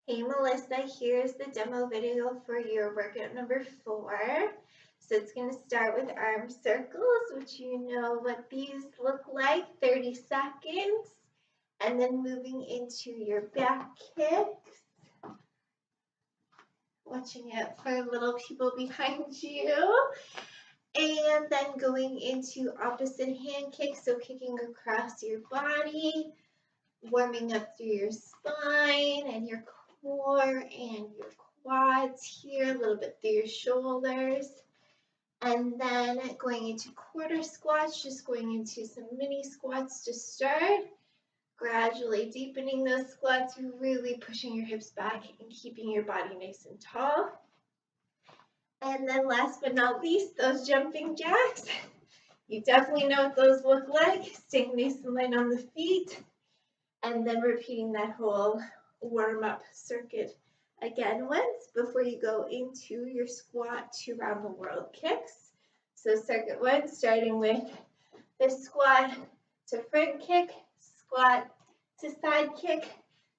Hey Melissa, here's the demo video for your workout number 4. So it's going to start with arm circles, which you know what these look like, 30 seconds. And then moving into your back kicks. Watching out for little people behind you. And then going into opposite hand kicks, so kicking across your body, warming up through your spine and your core and your quads here, a little bit through your shoulders. And then going into quarter squats, just going into some mini squats to start. Gradually deepening those squats, really pushing your hips back and keeping your body nice and tall. And then last but not least, those jumping jacks. You definitely know what those look like. Staying nice and light on the feet. And then repeating that whole warm-up circuit again once before you go into your squat to round the world kicks. So circuit 1, starting with the squat to front kick, squat to side kick,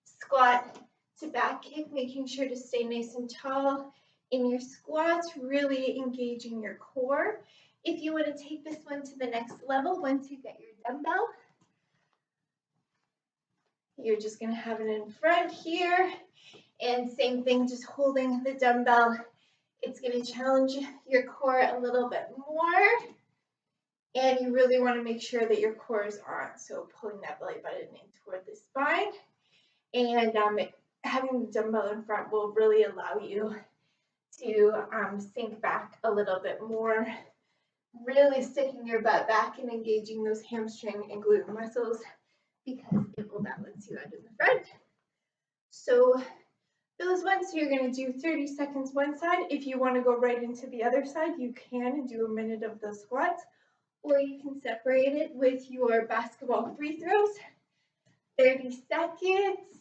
squat to back kick, making sure to stay nice and tall in your squats, really engaging your core. If you want to take this one to the next level, once you get your dumbbell, you're just going to have it in front here. And same thing, just holding the dumbbell. It's going to challenge your core a little bit more. And you really want to make sure that your core is on. So pulling that belly button in toward the spine. And having the dumbbell in front will really allow you to sink back a little bit more. Really sticking your butt back and engaging those hamstring and glute muscles, because it will balance you out in the front. So those ones, you're going to do 30 seconds one side. If you want to go right into the other side, you can and do a minute of those squats, or you can separate it with your basketball free throws, 30 seconds.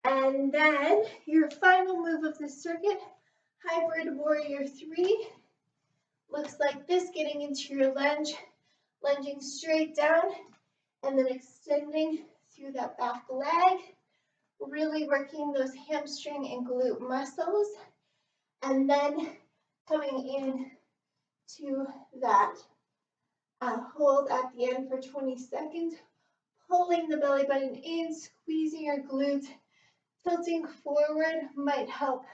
And then your final move of the circuit, hybrid warrior 3, looks like this, getting into your lunge, lunging straight down, and then extending through that back leg, really working those hamstring and glute muscles, and then coming in to that hold at the end for 20 seconds, pulling the belly button in, squeezing your glutes, tilting forward might help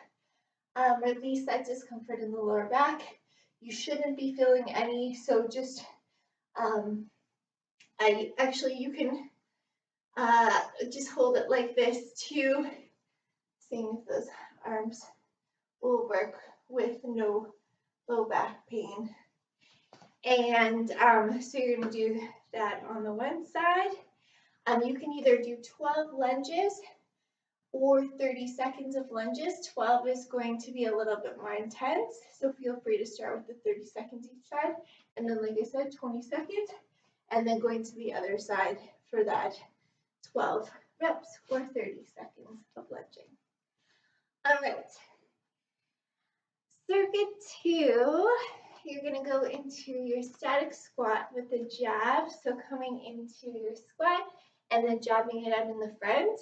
release that discomfort in the lower back. You shouldn't be feeling any, so just you can just hold it like this too, seeing if those arms will work with no low back pain. And so you're going to do that on the one side. You can either do 12 lunges or 30 seconds of lunges. 12 is going to be a little bit more intense, so feel free to start with the 30 seconds each side, and then, like I said, 20 seconds, and then going to the other side for that 12 reps or 30 seconds of lunging. All right. Circuit 2, you're going to go into your static squat with the jab, so coming into your squat and then jabbing it out in the front.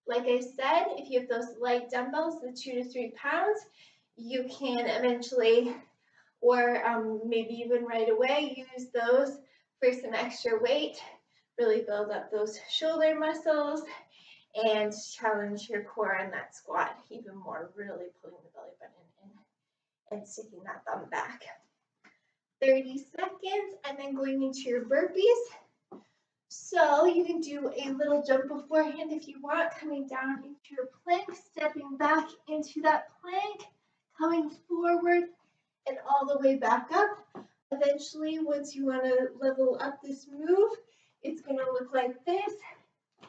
Like I said, if you have those light dumbbells, the 2 to 3 pounds, you can eventually, or maybe even right away, use those for some extra weight. Really build up those shoulder muscles and challenge your core in that squat even more, really pulling the belly button in and sticking that thumb back. 30 seconds, and then going into your burpees. So you can do a little jump beforehand if you want, coming down into your plank, stepping back into that plank, coming forward and all the way back up. Eventually, once you want to level up this move, it's going to look like this,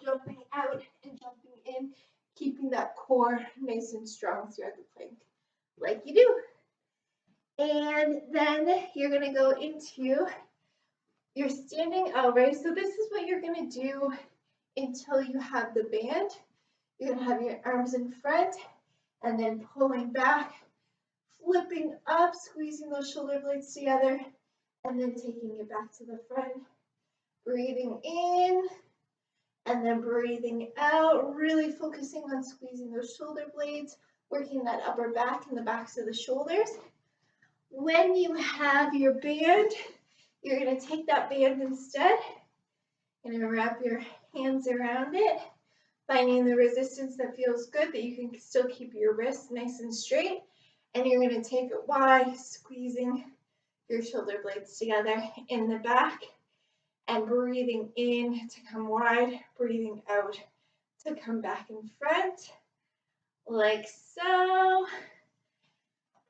jumping out and jumping in, keeping that core nice and strong throughout the plank, like you do. And then you're going to go into your standing over. So this is what you're going to do until you have the band. You're going to have your arms in front and then pulling back, flipping up, squeezing those shoulder blades together, and then taking it back to the front. Breathing in And then breathing out, really focusing on squeezing those shoulder blades, working that upper back and the backs of the shoulders. When you have your band, you're going to take that band instead. You're going to wrap your hands around it, finding the resistance that feels good, that you can still keep your wrists nice and straight. And you're going to take it wide, squeezing your shoulder blades together in the back, and breathing in to come wide, breathing out to come back in front, like so.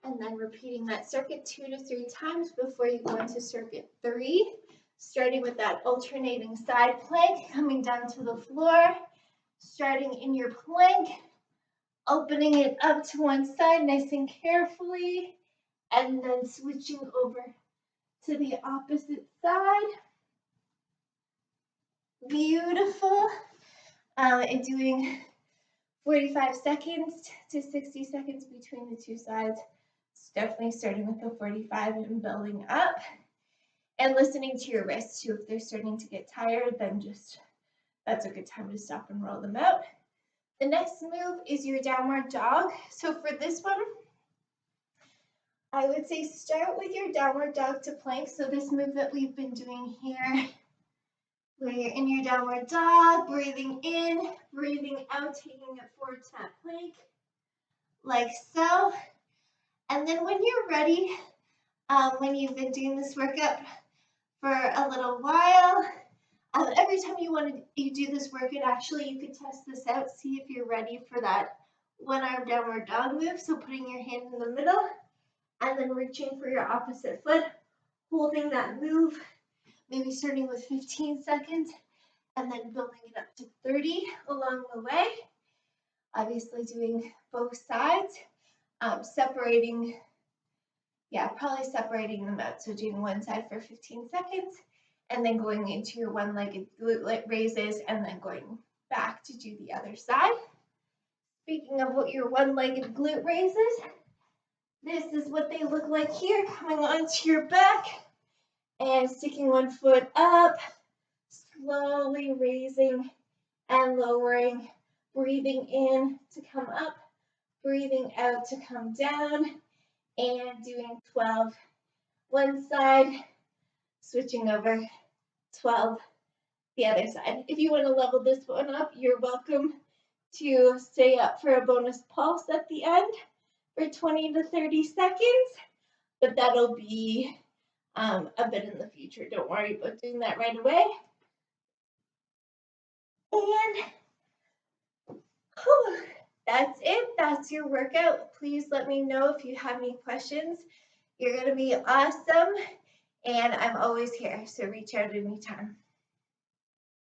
And then repeating that circuit 2 to 3 times before you go into circuit 3, starting with that alternating side plank, coming down to the floor, starting in your plank, opening it up to one side nice and carefully, and then switching over to the opposite side. Beautiful. And doing 45 seconds to 60 seconds between the two sides. So definitely starting with the 45 and building up. And listening to your wrists too. If they're starting to get tired, then that's a good time to stop and roll them out. The next move is your downward dog. So for this one, I would say start with your downward dog to plank. So this move that we've been doing here, where you're in your downward dog, breathing in, breathing out, taking it forward to that plank, like so. And then when you're ready, when you've been doing this workout for a little while, every time you do this workout, actually you could test this out, see if you're ready for that one-arm downward dog move. So putting your hand in the middle and then reaching for your opposite foot, holding that move, maybe starting with 15 seconds and then building it up to 30 along the way. Obviously doing both sides, separating them out. So doing one side for 15 seconds and then going into your one-legged glute raises and then going back to do the other side. Speaking of what your one-legged glute raises, this is what they look like here, coming onto your back and sticking one foot up, slowly raising and lowering, breathing in to come up, breathing out to come down, and doing 12 one side, switching over 12 the other side. If you want to level this one up, you're welcome to stay up for a bonus pulse at the end for 20 to 30 seconds, but that'll be a bit in the future. Don't worry about doing that right away. And that's it. That's your workout. Please let me know if you have any questions. You're going to be awesome, and I'm always here, so reach out anytime.